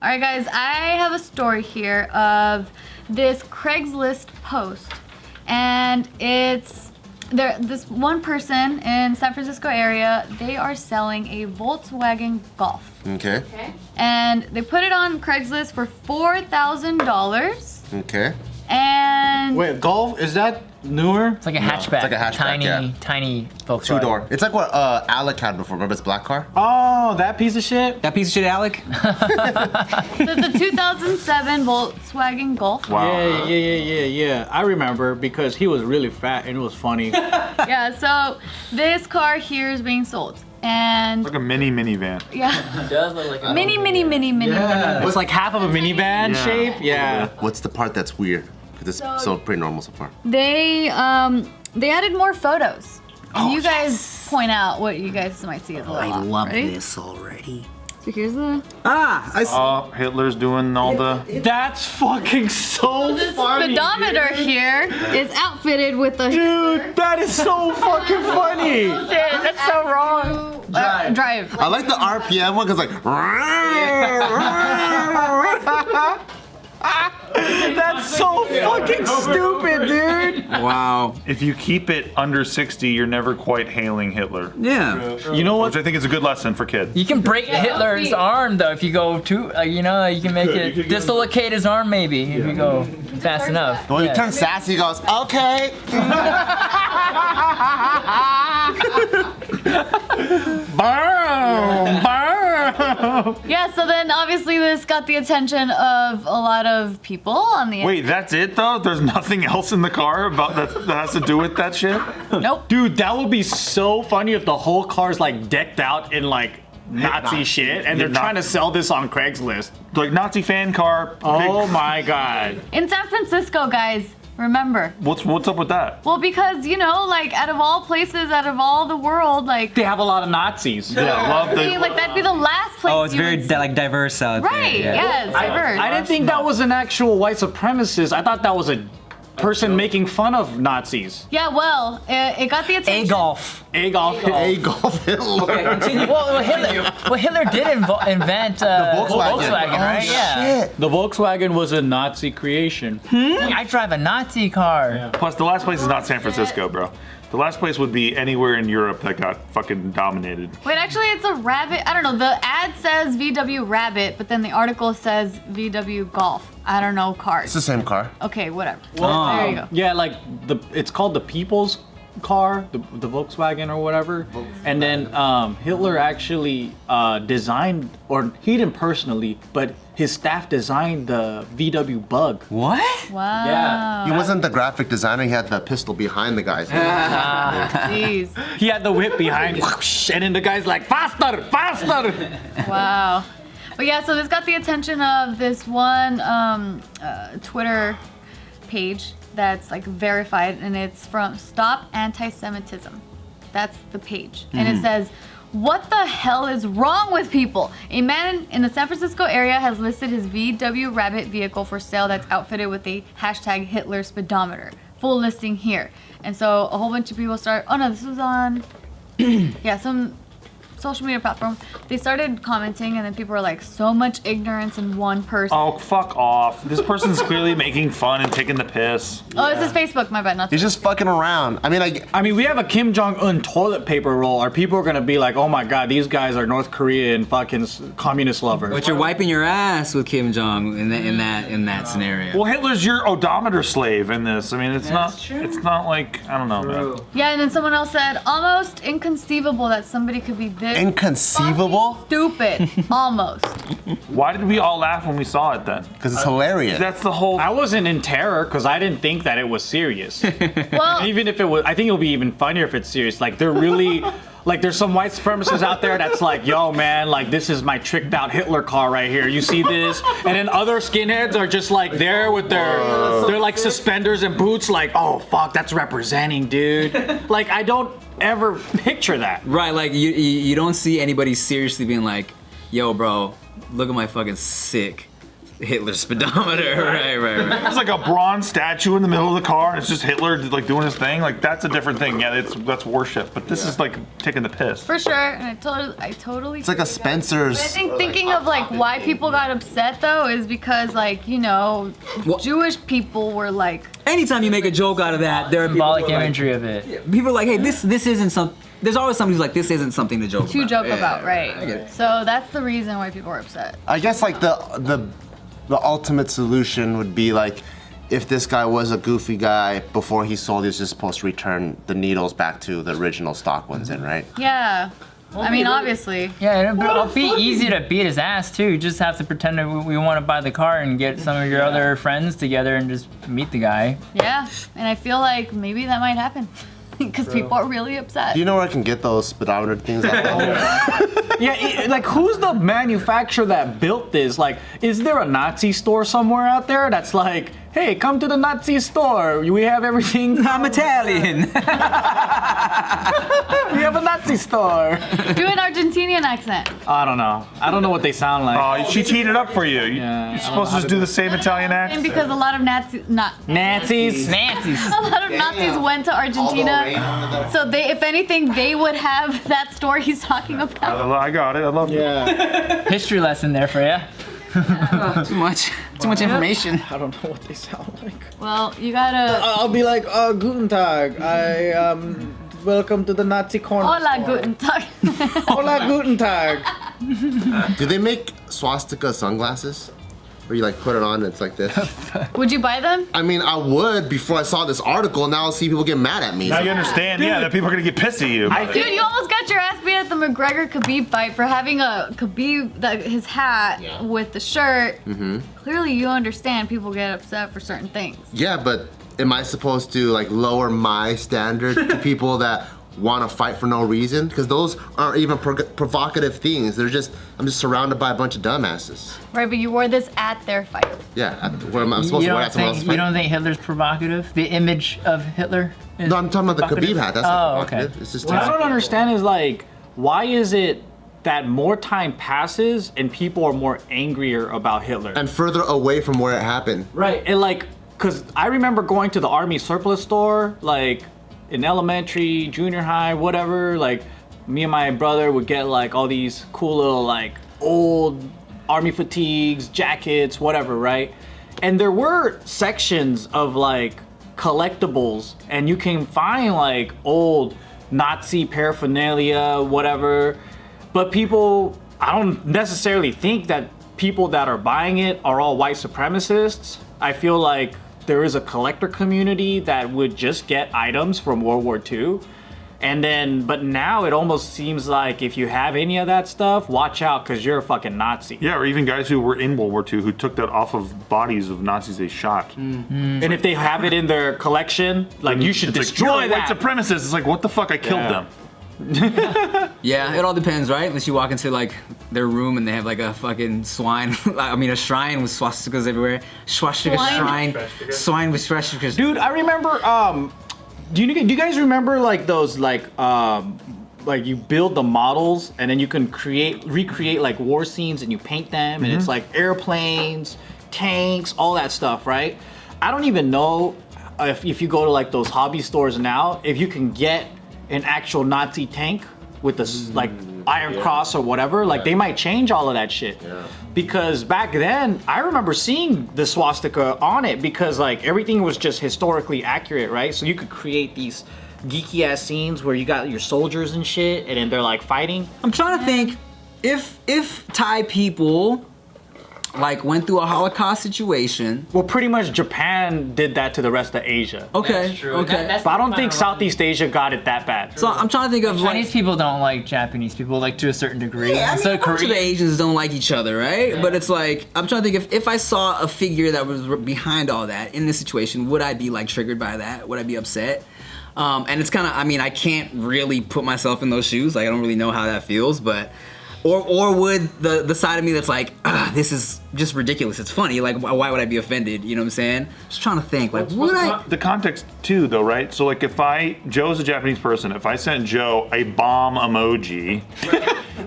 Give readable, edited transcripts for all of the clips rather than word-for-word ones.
All right, guys, I have a story here of this Craigslist post, and it's this one person in San Francisco area. They are selling a Volkswagen Golf. Okay. And they put it on Craigslist for $4,000. Okay. And wait, Golf, is that newer? It's like a hatchback. It's like a hatchback, tiny Volkswagen. 2-door. It's like what Alec had before. Remember his black car? Oh, that piece of shit? That piece of shit, Alec? so it's a 2007 Volkswagen Golf. Wow. Yeah. I remember because he was really fat and it was funny. Yeah, so this car here is being sold. And like a minivan. Yeah. It does look like a mini. It's like half of a minivan shape. Yeah. What's the part that's weird? Because it's so pretty normal so far. They added more photos. And you guys point out what you guys might see as a little I love Ready? this already. So here's the I see. Oh, Hitler's doing all the... That's fucking so funny. Speedometer here is outfitted with the Dude, that is so fucking funny. That's so wrong. Drive. I like the RPM one because like... That's so fucking stupid, dude. Wow. If you keep it under 60, you're never quite hailing Hitler. Yeah. You know what? Which I think is a good lesson for kids. You can break Hitler's arm though if you go too. You can make it dislocate his arm maybe if you go fast enough. When you turn sassy, he goes, okay. Boom, boom. Yeah, so then obviously this got the attention of a lot of people on the Wait, that's it though? There's nothing else in the car about that has to do with that shit? Nope. Dude, that would be so funny if the whole car's like decked out in like Nazi shit and they're trying to sell this on Craigslist. Like Nazi fan car. Oh my god. In San Francisco, guys, remember. What's up with that? Well, because, like, out of all places, out of all the world, like... They have a lot of Nazis. Yeah, love the... like, that'd be the last place Oh, it's you very would see. like diverse out there. Right, yeah, it's diverse. I didn't think that was an actual white supremacist. I thought that was a person making fun of Nazis. Yeah, well, it got the attention. Adolf. Adolf. Adolf Hitler. Well, Hitler did invent Volkswagen, right? Yeah. Shit. The Volkswagen was a Nazi creation. I drive a Nazi car. Plus, the last place is not San Francisco, bro. The last place would be anywhere in Europe that got fucking dominated. Wait, actually, it's a Rabbit. I don't know. The ad says VW Rabbit, but then the article says VW Golf. I don't know cars. It's the same car. Okay, whatever. There you go. Yeah, like it's called the People's Car, the Volkswagen or whatever. And then Hitler actually designed, or he didn't personally, but his staff designed the VW Bug. What? Wow. Yeah. He wasn't the graphic designer. He had the pistol behind the guys. Jeez. He had the whip behind, whoosh, and then the guy's like, faster, faster. Wow. But yeah, so this got the attention of this one Twitter page that's like verified, and it's from Stop Anti-Semitism. That's the page. And it says, what the hell is wrong with people? A man in the San Francisco area has listed his VW Rabbit vehicle for sale that's outfitted with a hashtag Hitler speedometer. Full listing here. And so a whole bunch of people this was on, some social media platform. They started commenting, and then people were like, so much ignorance in one person. Oh, fuck off. This person's clearly making fun and taking the piss. Oh, this is Facebook, my bad, not He's just fucking around. I mean, we have a Kim Jong-un toilet paper roll. Are people gonna be like, oh my god, these guys are North Korean fucking communist lovers? But you're wiping your ass with Kim Jong in that scenario. Well, Hitler's your odometer slave in this. I mean, it's not like, I don't know, man. Yeah, and then someone else said, almost inconceivable that somebody could be this Inconceivable? stupid. Almost. Why did we all laugh when we saw it then? Because it's hilarious. That's the whole... I wasn't in terror because I didn't think that it was serious. Well, Even if it was, I think it'll be even funnier if it's serious. Like they're really, like there's some white supremacists out there that's like, yo man, like this is my tricked out Hitler car right here. You see this? And then other skinheads are just like there with their like suspenders and boots, like, oh fuck, that's representing, dude. Like I don't ever picture that. Right, like you don't see anybody seriously being like, yo bro, look at my fucking sick Hitler's speedometer. Right. It's like a bronze statue in the middle of the car, and it's just Hitler like doing his thing. Like that's a different thing. Yeah, that's worship. But this is like taking the piss. For sure, and I totally. It's like a Spencer's. But I think thinking of like why people got upset though is because like Jewish people were like. Anytime you make a joke out of that, there are Symbolic imagery of it. people are like, hey, this isn't something. There's always somebody who's like, this isn't something to joke about. About, right? I get it. So that's the reason why people are upset. I guess like the ultimate solution would be like if this guy was a goofy guy before he sold, he was just supposed to return the needles back to the original stock ones in, right? Yeah. I mean, obviously. Yeah, it'll be easy to beat his ass too. You just have to pretend that we want to buy the car and get some of your other friends together and just meet the guy. Yeah, and I feel like maybe that might happen because people are really upset. Do you know where I can get those speedometer things? Yeah, like who's the manufacturer that built this? Like, is there a Nazi store somewhere out there that's like, hey, come to the Nazi store. We have everything. I'm Italian. We have a Nazi store. Do an Argentinian accent. I don't know. I don't know what they sound like. Oh, she teed it up for you. Yeah, You're supposed to just do the same Italian And accent. because a lot of Nazis Nazis. a lot of Nazis went to Argentina, so if anything, they would have that store he's talking about. I got it. I love it. History lesson there for you. Too much information. I don't know what they sound like. Well, you gotta. I'll be like, Guten Tag. Welcome to the Nazi corner. Hola, guten Tag. Hola, Guten Tag. Do they make swastika sunglasses? Where you like put it on and it's like this? Would you buy them? I mean, I would before I saw this article, and now I'll see people get mad at me. Now you understand, that people are gonna get pissed at you. Dude, you almost got your ass beat at the McGregor Khabib fight for having a Khabib, his hat with the shirt. Mm-hmm. Clearly, you understand people get upset for certain things. Yeah, but am I supposed to like lower my standard to people that want to fight for no reason? Because those aren't even provocative things. I'm just surrounded by a bunch of dumbasses. Right, but you wore this at their fight. Yeah, I'm supposed to wear that someone else's fight. You don't think Hitler's provocative? The image of Hitler is No, I'm talking about the provocative? Khabib hat. That's not okay. provocative. It's just What I don't understand is like, why is it that more time passes and people are more angrier about Hitler? and further away from where it happened. Right, and like, cause I remember going to the army surplus store, like in elementary, junior high, whatever, like me and my brother would get like all these cool little like old army fatigues, jackets, whatever, right? And there were sections of like collectibles and you can find like old Nazi paraphernalia, whatever. But people, I don't necessarily think that people that are buying it are all white supremacists. I feel like there is a collector community that would just get items from World War II. And then, but now it almost seems like if you have any of that stuff, watch out because you're a fucking Nazi. Yeah, or even guys who were in World War II who took that off of bodies of Nazis they shot. And if they have it in their collection, like you should It's destroy like, you're a that. white supremacist. It's like, what the fuck? I killed them. Yeah, it all depends, right? Unless you walk into like their room and they have like a fucking swine, a shrine with swastikas everywhere. Swastika Swine? swine with swastikas. Dude, I remember, do you guys remember like those like you build the models and then you can recreate like war scenes and you paint them and it's like airplanes, tanks, all that stuff, right? I don't even know if you go to like those hobby stores now, if you can get an actual Nazi tank with this like Iron Cross or whatever, like they might change all of that shit. Yeah. Because back then, I remember seeing the swastika on it because like everything was just historically accurate, right? So you could create these geeky ass scenes where you got your soldiers and shit and then they're like fighting. I'm trying to think if Thai people like went through a Holocaust situation. Well, pretty much Japan did that to the rest of Asia. Okay. That's true. Okay. That's But I don't think Southeast Asia got it that bad. So I'm trying to think of like. Chinese people don't like Japanese people, like to a certain degree. Yeah, I mean, so a bunch of the Korea, Asians don't like each other, right? Yeah. But it's like, I'm trying to think if I saw a figure that was behind all that in this situation, would I be like triggered by that? Would I be upset? And it's kind of, I mean, I can't really put myself in those shoes. Like, I don't really know how that feels, but, or would the side of me that's like, this is just ridiculous. It's funny. Like, why would I be offended? You know what I'm saying? Just trying to think, like, would I? The context too, though, right? So, like, if Joe's a Japanese person, if I sent Joe a bomb emoji,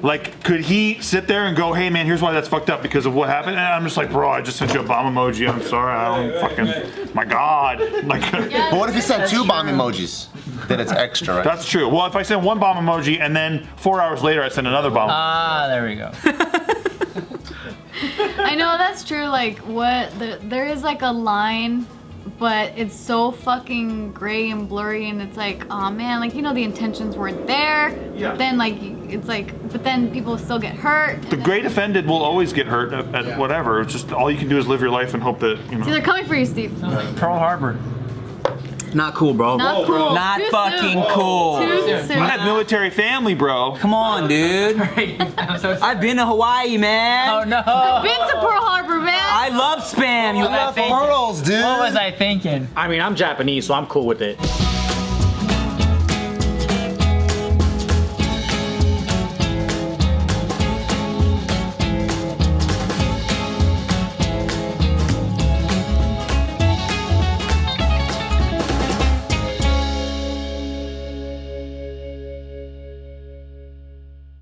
Like, could he sit there and go, hey man, here's why that's fucked up because of what happened? And I'm just like, bro, I just sent you a bomb emoji. I'm sorry, I don't fucking, my God. Like, But what if you sent 2 bomb emojis? Then it's extra, right? that's true. Well, if I send 1 bomb emoji and then 4 hours later I send another bomb. Ah, there we go. I know that's true. Like, there is like a line, but it's so fucking gray and blurry, and it's like, oh man, like, you know, the intentions weren't there. Yeah. But then like, it's like, but then people still get hurt. The great offended will always get hurt at whatever. It's just all you can do is live your life and hope that, you know. See, they're coming for you, Steve. Pearl Harbor. Not cool, bro. Not cool. Not Too fucking soon. cool. Too soon. I had military family, bro. Come on, dude. I'm so sorry. I've been to Hawaii, man. Oh no. Been to Pearl Harbor, man. I love spam. You What was I love thinking? Pearls, dude. What was I thinking? I mean, I'm Japanese, so I'm cool with it.